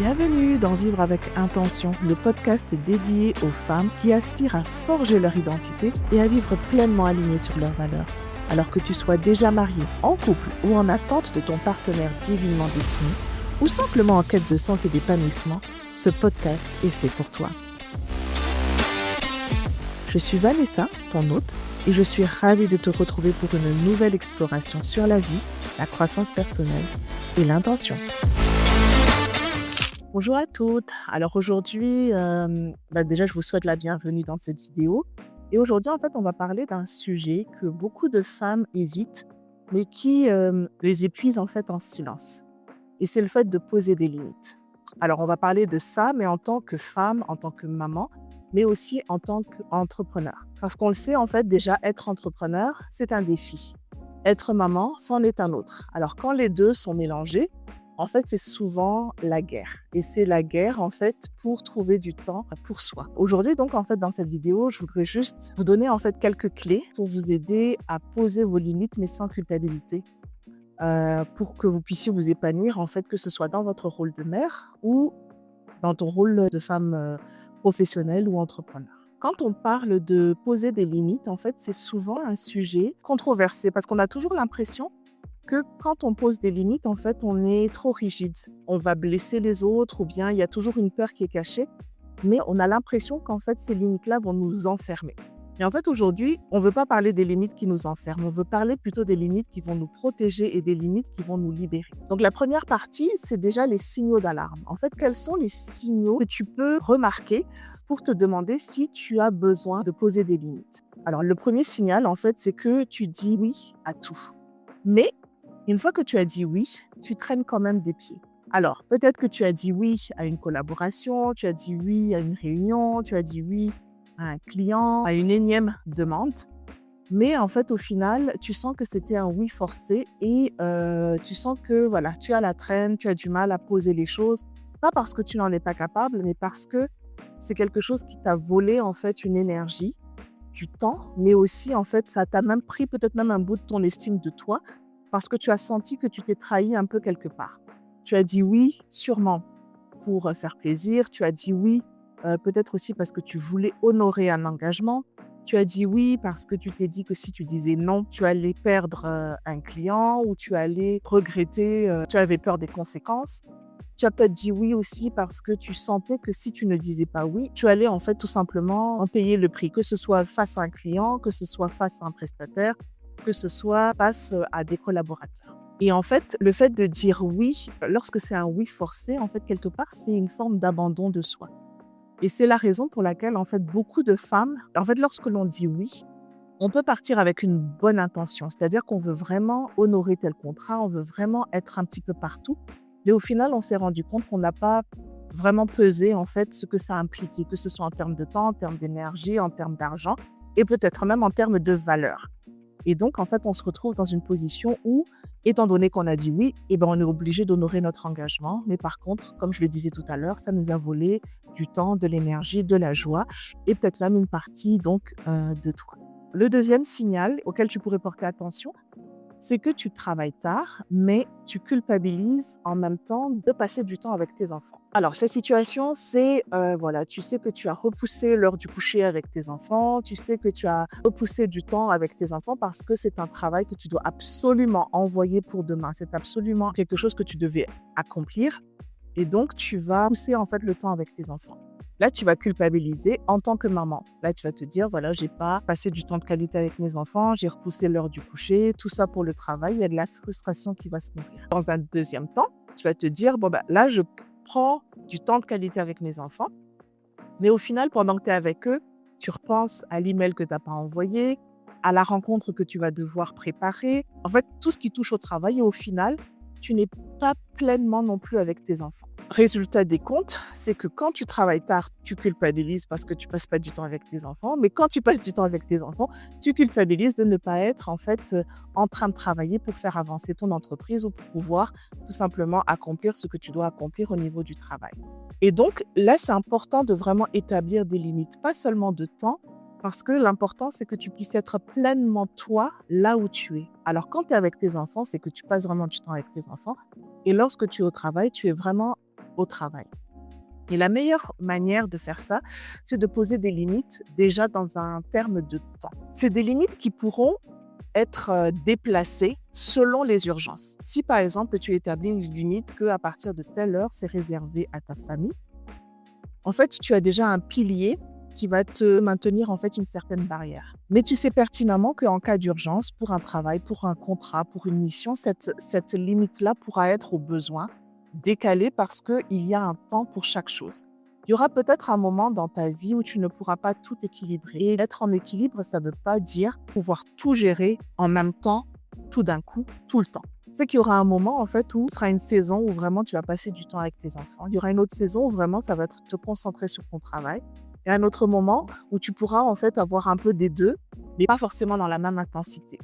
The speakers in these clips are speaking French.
Bienvenue dans Vivre avec Intention, le podcast dédié aux femmes qui aspirent à forger leur identité et à vivre pleinement alignées sur leurs valeurs. Alors que tu sois déjà mariée, en couple ou en attente de ton partenaire divinement destiné, ou simplement en quête de sens et d'épanouissement, ce podcast est fait pour toi. Je suis Vanessa, ton hôte, et je suis ravie de te retrouver pour une nouvelle exploration sur la vie, la croissance personnelle et l'intention. Bonjour à toutes. Alors aujourd'hui, déjà je vous souhaite la bienvenue dans cette vidéo. Et aujourd'hui, en fait, on va parler d'un sujet que beaucoup de femmes évitent, mais qui les épuise en fait en silence. Et c'est le fait de poser des limites. Alors on va parler de ça, mais en tant que femme, en tant que maman, mais aussi en tant qu'entrepreneur. Parce qu'on le sait, en fait, déjà, être entrepreneur, c'est un défi. Être maman, c'en est un autre. Alors quand les deux sont mélangés, en fait, c'est souvent la guerre. Et c'est la guerre, en fait, pour trouver du temps pour soi. Aujourd'hui, donc, en fait, dans cette vidéo, je voudrais juste vous donner, en fait, quelques clés pour vous aider à poser vos limites, mais sans culpabilité, pour que vous puissiez vous épanouir, en fait, que ce soit dans votre rôle de mère ou dans ton rôle de femme professionnelle ou entrepreneur. Quand on parle de poser des limites, en fait, c'est souvent un sujet controversé parce qu'on a toujours l'impression que quand on pose des limites, en fait, on est trop rigide. On va blesser les autres ou bien il y a toujours une peur qui est cachée, mais on a l'impression qu'en fait, ces limites-là vont nous enfermer. Et en fait, aujourd'hui, on ne veut pas parler des limites qui nous enferment, on veut parler plutôt des limites qui vont nous protéger et des limites qui vont nous libérer. Donc la première partie, c'est déjà les signaux d'alarme. En fait, quels sont les signaux que tu peux remarquer pour te demander si tu as besoin de poser des limites? Alors le premier signal, en fait, c'est que tu dis oui à tout. Mais une fois que tu as dit oui, tu traînes quand même des pieds. Alors, peut-être que tu as dit oui à une collaboration, tu as dit oui à une réunion, tu as dit oui à un client, à une énième demande. Mais en fait, au final, tu sens que c'était un oui forcé et tu sens que voilà, tu as la traîne, tu as du mal à poser les choses. Pas parce que tu n'en es pas capable, mais parce que c'est quelque chose qui t'a volé en fait une énergie, du temps, mais aussi en fait, ça t'a même pris peut-être même un bout de ton estime de toi parce que tu as senti que tu t'es trahi un peu quelque part. Tu as dit oui, sûrement pour faire plaisir. Tu as dit oui, peut-être aussi parce que tu voulais honorer un engagement. Tu as dit oui parce que tu t'es dit que si tu disais non, tu allais perdre un client ou tu allais regretter, tu avais peur des conséquences. Tu as peut-être dit oui aussi parce que tu sentais que si tu ne disais pas oui, tu allais en fait tout simplement en payer le prix, que ce soit face à un client, que ce soit face à un prestataire, que ce soit face à des collaborateurs. Et en fait, le fait de dire oui, lorsque c'est un oui forcé, en fait, quelque part, c'est une forme d'abandon de soi. Et c'est la raison pour laquelle, en fait, beaucoup de femmes, en fait, lorsque l'on dit oui, on peut partir avec une bonne intention. C'est-à-dire qu'on veut vraiment honorer tel contrat, on veut vraiment être un petit peu partout. Mais au final, on s'est rendu compte qu'on n'a pas vraiment pesé, en fait, ce que ça impliquait, que ce soit en termes de temps, en termes d'énergie, en termes d'argent et peut-être même en termes de valeur. Et donc, en fait, on se retrouve dans une position où, étant donné qu'on a dit oui, on est obligé d'honorer notre engagement. Mais par contre, comme je le disais tout à l'heure, ça nous a volé du temps, de l'énergie, de la joie et peut-être même une partie donc de toi. Le deuxième signal auquel tu pourrais porter attention, c'est que tu travailles tard, mais tu culpabilises en même temps de passer du temps avec tes enfants. Alors, cette situation, c'est, voilà, tu sais que tu as repoussé l'heure du coucher avec tes enfants, tu sais que tu as repoussé du temps avec tes enfants parce que c'est un travail que tu dois absolument envoyer pour demain. C'est absolument quelque chose que tu devais accomplir et donc tu vas pousser en fait le temps avec tes enfants. Là, tu vas culpabiliser en tant que maman. Là, tu vas te dire, voilà, j'ai pas passé du temps de qualité avec mes enfants, j'ai repoussé l'heure du coucher, tout ça pour le travail, il y a de la frustration qui va se nourrir. Dans un deuxième temps, tu vas te dire, là, je prends du temps de qualité avec mes enfants, mais au final, pendant que tu es avec eux, tu repenses à l'email que tu n'as pas envoyé, à la rencontre que tu vas devoir préparer. En fait, tout ce qui touche au travail et au final, tu n'es pas pleinement non plus avec tes enfants. Résultat des comptes, c'est que quand tu travailles tard, tu culpabilises parce que tu passes pas du temps avec tes enfants. Mais quand tu passes du temps avec tes enfants, tu culpabilises de ne pas être en fait en train de travailler pour faire avancer ton entreprise ou pour pouvoir tout simplement accomplir ce que tu dois accomplir au niveau du travail. Et donc là, c'est important de vraiment établir des limites, pas seulement de temps, parce que l'important, c'est que tu puisses être pleinement toi là où tu es. Alors quand tu es avec tes enfants, c'est que tu passes vraiment du temps avec tes enfants. Et lorsque tu es au travail, tu es vraiment au travail. Et la meilleure manière de faire ça, c'est de poser des limites déjà dans un terme de temps. C'est des limites qui pourront être déplacées selon les urgences. Si par exemple tu établis une limite qu'à partir de telle heure, c'est réservé à ta famille, en fait, tu as déjà un pilier qui va te maintenir en fait une certaine barrière. Mais tu sais pertinemment qu'en cas d'urgence, pour un travail, pour un contrat, pour une mission, cette limite-là pourra être au besoin décalée parce qu'il y a un temps pour chaque chose. Il y aura peut-être un moment dans ta vie où tu ne pourras pas tout équilibrer. Et être en équilibre, ça ne veut pas dire pouvoir tout gérer en même temps, tout d'un coup, tout le temps. C'est qu'il y aura un moment en fait où ce sera une saison où vraiment tu vas passer du temps avec tes enfants. Il y aura une autre saison où vraiment ça va être te concentrer sur ton travail. Et un autre moment où tu pourras en fait avoir un peu des deux, mais pas forcément dans la même intensité.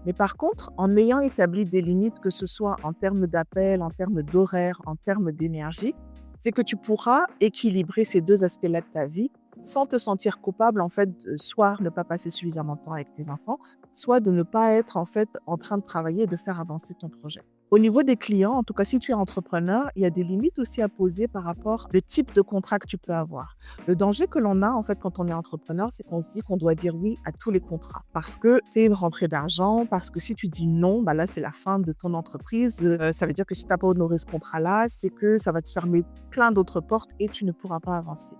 Mais par contre, en ayant établi des limites, que ce soit en termes d'appel, en termes d'horaire, en termes d'énergie, c'est que tu pourras équilibrer ces deux aspects-là de ta vie sans te sentir coupable, en fait, de soit ne pas passer suffisamment de temps avec tes enfants, soit de ne pas être, en fait, en train de travailler et de faire avancer ton projet. Au niveau des clients, en tout cas, si tu es entrepreneur, il y a des limites aussi à poser par rapport au type de contrat que tu peux avoir. Le danger que l'on a, en fait, quand on est entrepreneur, c'est qu'on se dit qu'on doit dire oui à tous les contrats parce que c'est une rentrée d'argent, parce que si tu dis non, bah là, c'est la fin de ton entreprise. Ça veut dire que si tu n'as pas honoré ce contrat-là, c'est que ça va te fermer plein d'autres portes et tu ne pourras pas avancer.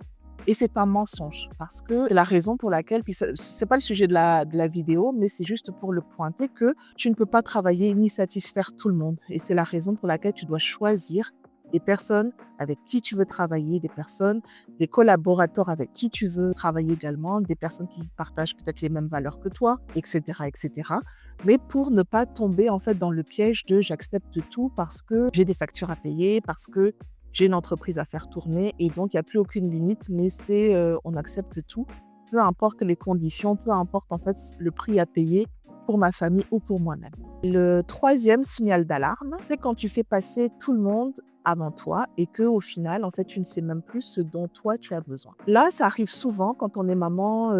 Et c'est un mensonge parce que c'est la raison pour laquelle, puis c'est pas le sujet de la vidéo, mais c'est juste pour le pointer que tu ne peux pas travailler ni satisfaire tout le monde. Et c'est la raison pour laquelle tu dois choisir des personnes avec qui tu veux travailler, des personnes, des collaborateurs avec qui tu veux travailler également, des personnes qui partagent peut-être les mêmes valeurs que toi, etc., etc. Mais pour ne pas tomber en fait dans le piège de j'accepte tout parce que j'ai des factures à payer, parce que j'ai une entreprise à faire tourner et donc il n'y a plus aucune limite, mais c'est on accepte tout, peu importe les conditions, peu importe en fait le prix à payer pour ma famille ou pour moi-même. Le troisième signal d'alarme, c'est quand tu fais passer tout le monde avant toi et que au final, en fait, tu ne sais même plus ce dont toi tu as besoin. Là, ça arrive souvent quand on est maman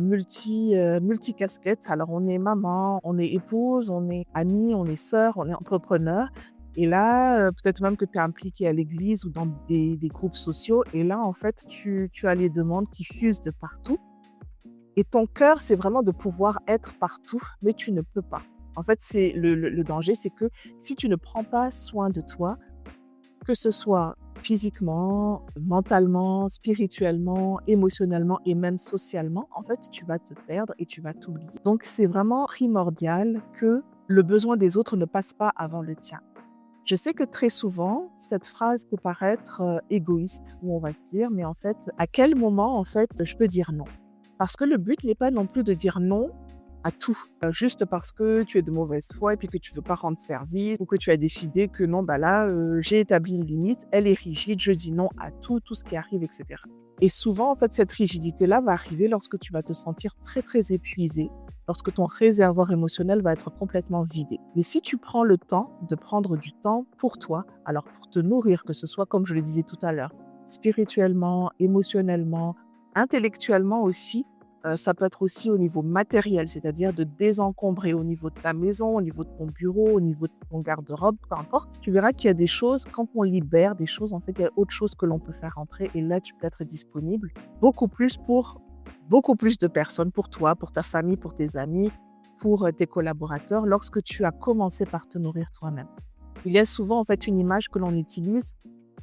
multicasquette. Alors, on est maman, on est épouse, on est amie, on est sœur, on est entrepreneur. Et là, peut-être même que tu es impliquée à l'église ou dans des groupes sociaux. Et là, en fait, tu as les demandes qui fusent de partout. Et ton cœur, c'est vraiment de pouvoir être partout, mais tu ne peux pas. En fait, c'est le danger, c'est que si tu ne prends pas soin de toi, que ce soit physiquement, mentalement, spirituellement, émotionnellement et même socialement, en fait, tu vas te perdre et tu vas t'oublier. Donc, c'est vraiment primordial que le besoin des autres ne passe pas avant le tien. Je sais que très souvent, cette phrase peut paraître égoïste, ou on va se dire, mais en fait, à quel moment, en fait, je peux dire non? Parce que le but n'est pas non plus de dire non à tout, juste parce que tu es de mauvaise foi et puis que tu veux pas rendre service ou que tu as décidé que non, bah là, j'ai établi une limite, elle est rigide, je dis non à tout, tout ce qui arrive, etc. Et souvent, en fait, cette rigidité-là va arriver lorsque tu vas te sentir très, très épuisé, lorsque ton réservoir émotionnel va être complètement vidé. Mais si tu prends le temps de prendre du temps pour toi, alors pour te nourrir, que ce soit, comme je le disais tout à l'heure, spirituellement, émotionnellement, intellectuellement aussi, ça peut être aussi au niveau matériel, c'est-à-dire de désencombrer au niveau de ta maison, au niveau de ton bureau, au niveau de ton garde-robe, peu importe. Tu verras qu'il y a des choses, quand on libère des choses, en fait, il y a autre chose que l'on peut faire entrer et là, tu peux être disponible beaucoup plus pour beaucoup plus de personnes, pour toi, pour ta famille, pour tes amis, pour tes collaborateurs, lorsque tu as commencé par te nourrir toi-même. Il y a souvent, en fait, une image que l'on utilise,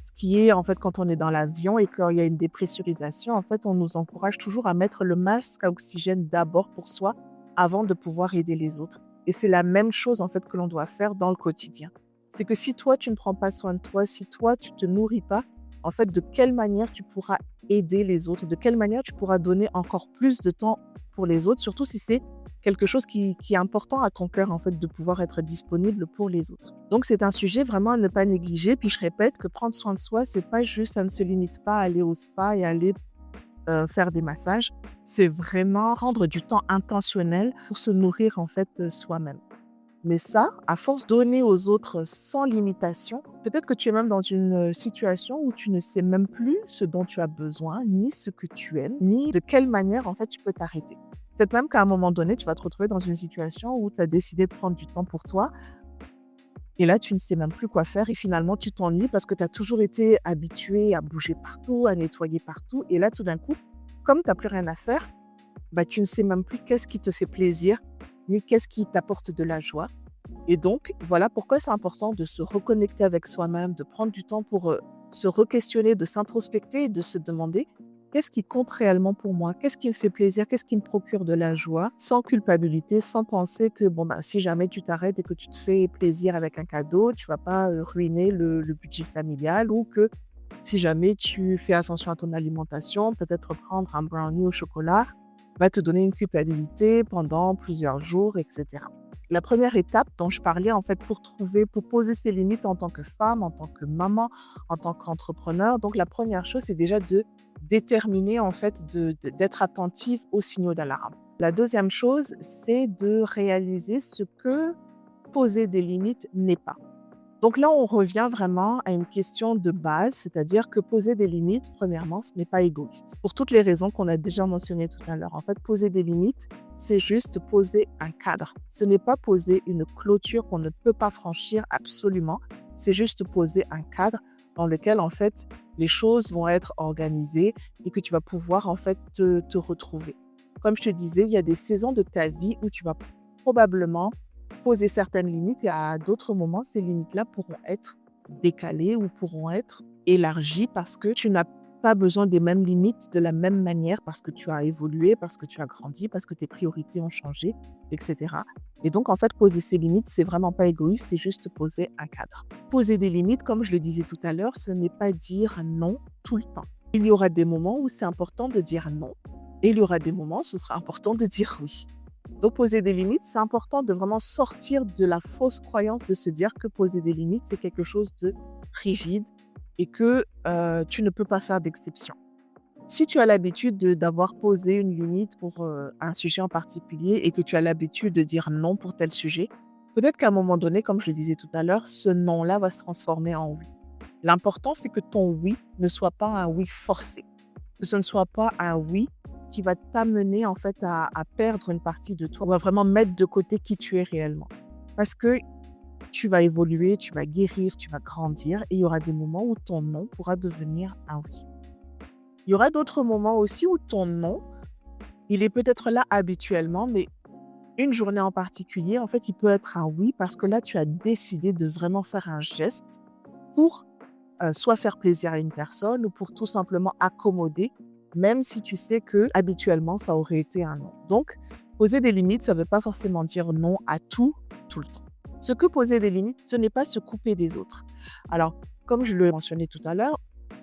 ce qui est, en fait, quand on est dans l'avion et qu'il y a une dépressurisation, en fait, on nous encourage toujours à mettre le masque à oxygène d'abord pour soi, avant de pouvoir aider les autres. Et c'est la même chose, en fait, que l'on doit faire dans le quotidien. C'est que si toi, tu ne prends pas soin de toi, si toi, tu te nourris pas, en fait, de quelle manière tu pourras aider les autres, de quelle manière tu pourras donner encore plus de temps pour les autres, surtout si c'est quelque chose qui est important à ton cœur, en fait, de pouvoir être disponible pour les autres. Donc, c'est un sujet vraiment à ne pas négliger. Puis, je répète que prendre soin de soi, c'est pas juste, ça ne se limite pas à aller au spa et aller faire des massages. C'est vraiment prendre du temps intentionnel pour se nourrir, en fait, soi-même. Mais ça, à force de donner aux autres sans limitation, peut-être que tu es même dans une situation où tu ne sais même plus ce dont tu as besoin, ni ce que tu aimes, ni de quelle manière, en fait, tu peux t'arrêter. Peut-être même qu'à un moment donné, tu vas te retrouver dans une situation où tu as décidé de prendre du temps pour toi, Et là, tu ne sais même plus quoi faire et finalement, tu t'ennuies parce que tu as toujours été habitué à bouger partout, à nettoyer partout. Et là, tout d'un coup, comme tu as plus rien à faire, bah, tu ne sais même plus qu'est-ce qui te fait plaisir, ni qu'est-ce qui t'apporte de la joie. Et donc, voilà pourquoi c'est important de se reconnecter avec soi-même, de prendre du temps pour se re-questionner, de s'introspecter et de se demander qu'est-ce qui compte réellement pour moi, qu'est-ce qui me fait plaisir, qu'est-ce qui me procure de la joie, sans culpabilité, sans penser que bon, bah, si jamais tu t'arrêtes et que tu te fais plaisir avec un cadeau, tu vas pas ruiner le budget familial ou que si jamais tu fais attention à ton alimentation, peut-être prendre un brownie au chocolat va te donner une culpabilité pendant plusieurs jours, etc. La première étape dont je parlais, en fait, pour poser ses limites en tant que femme, en tant que maman, en tant qu'entrepreneur. Donc, la première chose, c'est déjà de déterminer, en fait, d'être attentive aux signaux d'alarme. La deuxième chose, c'est de réaliser ce que poser des limites n'est pas. Donc là, on revient vraiment à une question de base, c'est-à-dire que poser des limites, premièrement, ce n'est pas égoïste. Pour toutes les raisons qu'on a déjà mentionnées tout à l'heure. En fait, poser des limites, c'est juste poser un cadre. Ce n'est pas poser une clôture qu'on ne peut pas franchir absolument. C'est juste poser un cadre dans lequel, en fait, les choses vont être organisées et que tu vas pouvoir, en fait, te retrouver. Comme je te disais, il y a des saisons de ta vie où tu vas probablement poser certaines limites et à d'autres moments, ces limites-là pourront être décalées ou pourront être élargies parce que tu n'as pas besoin des mêmes limites de la même manière parce que tu as évolué, parce que tu as grandi, parce que tes priorités ont changé, etc. Et donc, en fait, poser ces limites, c'est vraiment pas égoïste, c'est juste poser un cadre. Poser des limites, comme je le disais tout à l'heure, ce n'est pas dire non tout le temps. Il y aura des moments où c'est important de dire non et il y aura des moments où ce sera important de dire oui. Donc, poser des limites, c'est important de vraiment sortir de la fausse croyance de se dire que poser des limites, c'est quelque chose de rigide et que tu ne peux pas faire d'exception. Si tu as l'habitude d'avoir posé une limite pour un sujet en particulier et que tu as l'habitude de dire non pour tel sujet, peut-être qu'à un moment donné, comme je le disais tout à l'heure, ce non-là va se transformer en oui. L'important, c'est que ton oui ne soit pas un oui forcé, que ce ne soit pas un oui qui va t'amener en fait à perdre une partie de toi. On va vraiment mettre de côté qui tu es réellement. Parce que tu vas évoluer, tu vas guérir, tu vas grandir et il y aura des moments où ton non pourra devenir un oui. Il y aura d'autres moments aussi où ton non, il est peut-être là habituellement, mais une journée en particulier, en fait, il peut être un oui parce que là, tu as décidé de vraiment faire un geste pour soit faire plaisir à une personne ou pour tout simplement accommoder, même si tu sais que habituellement ça aurait été un non. Donc, poser des limites, ça ne veut pas forcément dire non à tout, tout le temps. Ce que poser des limites, ce n'est pas se couper des autres. Alors, comme je le mentionnais tout à l'heure,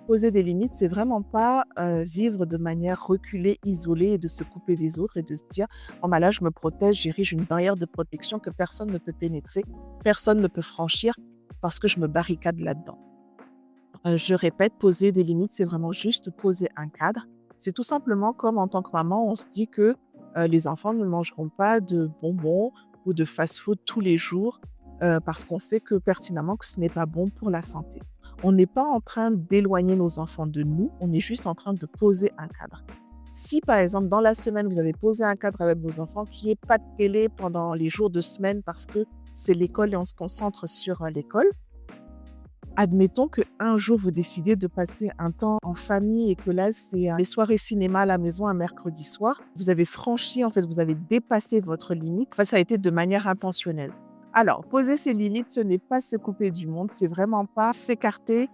poser des limites, c'est vraiment pas vivre de manière reculée, isolée et de se couper des autres et de se dire, oh bah là, je me protège, j'érige une barrière de protection que personne ne peut pénétrer, personne ne peut franchir parce que je me barricade là-dedans. Je répète, poser des limites, c'est vraiment juste poser un cadre. C'est tout simplement comme en tant que maman, on se dit que, les enfants ne mangeront pas de bonbons ou de fast-food tous les jours, parce qu'on sait que pertinemment que ce n'est pas bon pour la santé. On n'est pas en train d'éloigner nos enfants de nous, on est juste en train de poser un cadre. Si par exemple dans la semaine, vous avez posé un cadre avec vos enfants, qu'il n'y ait pas de télé pendant les jours de semaine parce que c'est l'école et on se concentre sur, l'école. Admettons qu'un jour, vous décidez de passer un temps en famille et que là, c'est les soirées cinéma à la maison un mercredi soir. Vous avez franchi, en fait, vous avez dépassé votre limite. Enfin, ça a été de manière intentionnelle. Alors, poser ses limites, ce n'est pas se couper du monde, c'est vraiment pas s'écarter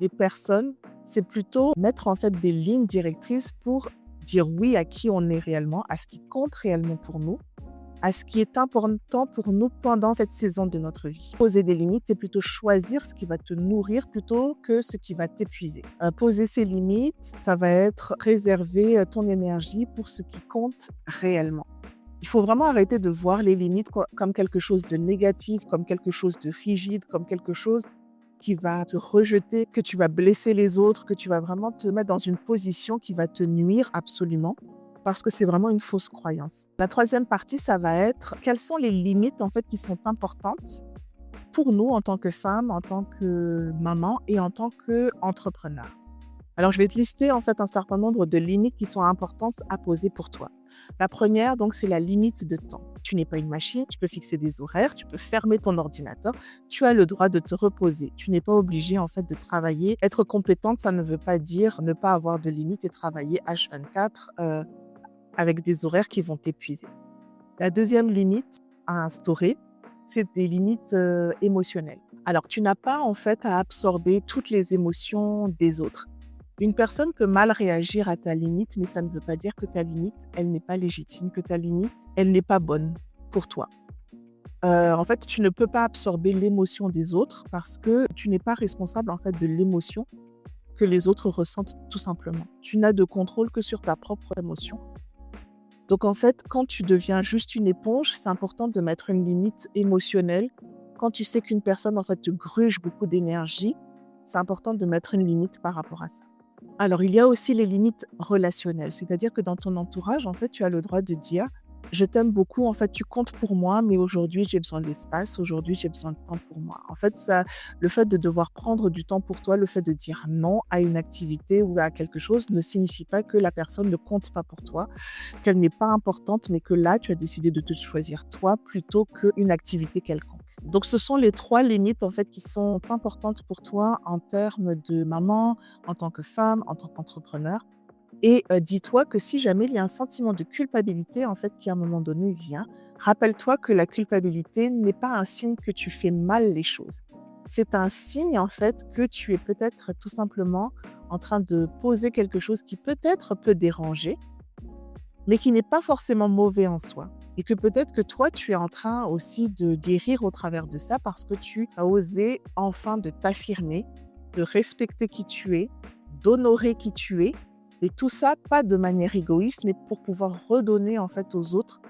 des personnes. C'est plutôt mettre en fait des lignes directrices pour dire oui à qui on est réellement, à ce qui compte réellement pour nous, à ce qui est important pour nous pendant cette saison de notre vie. Poser des limites, c'est plutôt choisir ce qui va te nourrir plutôt que ce qui va t'épuiser. Poser ses limites, ça va être préserver ton énergie pour ce qui compte réellement. Il faut vraiment arrêter de voir les limites comme quelque chose de négatif, comme quelque chose de rigide, comme quelque chose qui va te rejeter, que tu vas blesser les autres, que tu vas vraiment te mettre dans une position qui va te nuire absolument parce que c'est vraiment une fausse croyance. La troisième partie, ça va être quelles sont les limites en fait qui sont importantes pour nous en tant que femmes, en tant que maman et en tant qu'entrepreneur. Alors, je vais te lister en fait un certain nombre de limites qui sont importantes à poser pour toi. La première, donc, c'est la limite de temps. Tu n'es pas une machine, tu peux fixer des horaires, tu peux fermer ton ordinateur, tu as le droit de te reposer. Tu n'es pas obligé en fait de travailler. Être compétente, ça ne veut pas dire ne pas avoir de limite et travailler H24 avec des horaires qui vont t'épuiser. La deuxième limite à instaurer, c'est des limites émotionnelles. Alors, tu n'as pas en fait à absorber toutes les émotions des autres. Une personne peut mal réagir à ta limite, mais ça ne veut pas dire que ta limite, elle n'est pas légitime, que ta limite, elle n'est pas bonne pour toi. En fait, tu ne peux pas absorber l'émotion des autres parce que tu n'es pas responsable en fait de l'émotion que les autres ressentent tout simplement. Tu n'as de contrôle que sur ta propre émotion. Donc en fait, quand tu deviens juste une éponge, c'est important de mettre une limite émotionnelle. Quand tu sais qu'une personne en fait te gruge beaucoup d'énergie, c'est important de mettre une limite par rapport à ça. Alors, il y a aussi les limites relationnelles, c'est-à-dire que dans ton entourage, en fait, tu as le droit de dire: «Je t'aime beaucoup, en fait, tu comptes pour moi, mais aujourd'hui, j'ai besoin d'espace, aujourd'hui, j'ai besoin de temps pour moi». En fait, ça le fait de devoir prendre du temps pour toi, le fait de dire non à une activité ou à quelque chose ne signifie pas que la personne ne compte pas pour toi, qu'elle n'est pas importante, mais que là, tu as décidé de te choisir toi plutôt qu'une activité quelconque. Donc ce sont les 3 limites, en fait, qui sont importantes pour toi en termes de maman, en tant que femme, en tant qu'entrepreneur et dis-toi que si jamais il y a un sentiment de culpabilité, en fait, qui à un moment donné vient, rappelle-toi que la culpabilité n'est pas un signe que tu fais mal les choses. C'est un signe, en fait, que tu es peut-être tout simplement en train de poser quelque chose qui peut-être peut déranger, mais qui n'est pas forcément mauvais en soi. Et que peut-être que toi, tu es en train aussi de guérir au travers de ça parce que tu as osé enfin de t'affirmer, de respecter qui tu es, d'honorer qui tu es. Et tout ça, pas de manière égoïste, mais pour pouvoir redonner en fait aux autres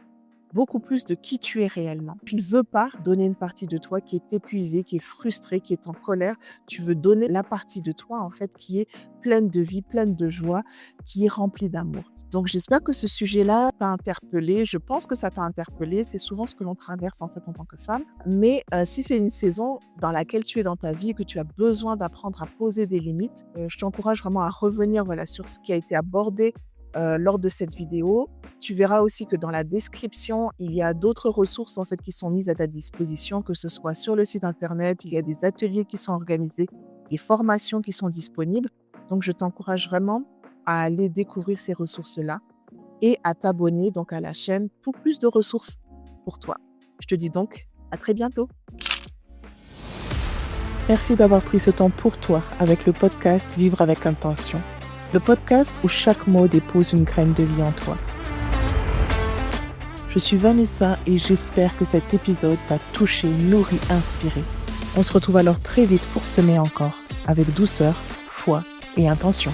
beaucoup plus de qui tu es réellement. Tu ne veux pas donner une partie de toi qui est épuisée, qui est frustrée, qui est en colère. Tu veux donner la partie de toi en fait qui est pleine de vie, pleine de joie, qui est remplie d'amour. Donc j'espère que ce sujet-là t'a interpellé. Je pense que ça t'a interpellé. C'est souvent ce que l'on traverse en fait en tant que femme. Mais si c'est une saison dans laquelle tu es dans ta vie et que tu as besoin d'apprendre à poser des limites, je t'encourage vraiment à revenir sur ce qui a été abordé lors de cette vidéo. Tu verras aussi que dans la description, il y a d'autres ressources en fait qui sont mises à ta disposition, que ce soit sur le site internet, il y a des ateliers qui sont organisés, des formations qui sont disponibles. Donc je t'encourage vraiment à aller découvrir ces ressources-là et à t'abonner donc à la chaîne pour plus de ressources pour toi. Je te dis donc à très bientôt. Merci d'avoir pris ce temps pour toi avec le podcast Vivre avec intention. Le podcast où chaque mot dépose une graine de vie en toi. Je suis Vanessa et j'espère que cet épisode t'a touché, nourri, inspiré. On se retrouve alors très vite pour semer encore, avec douceur, foi et intention.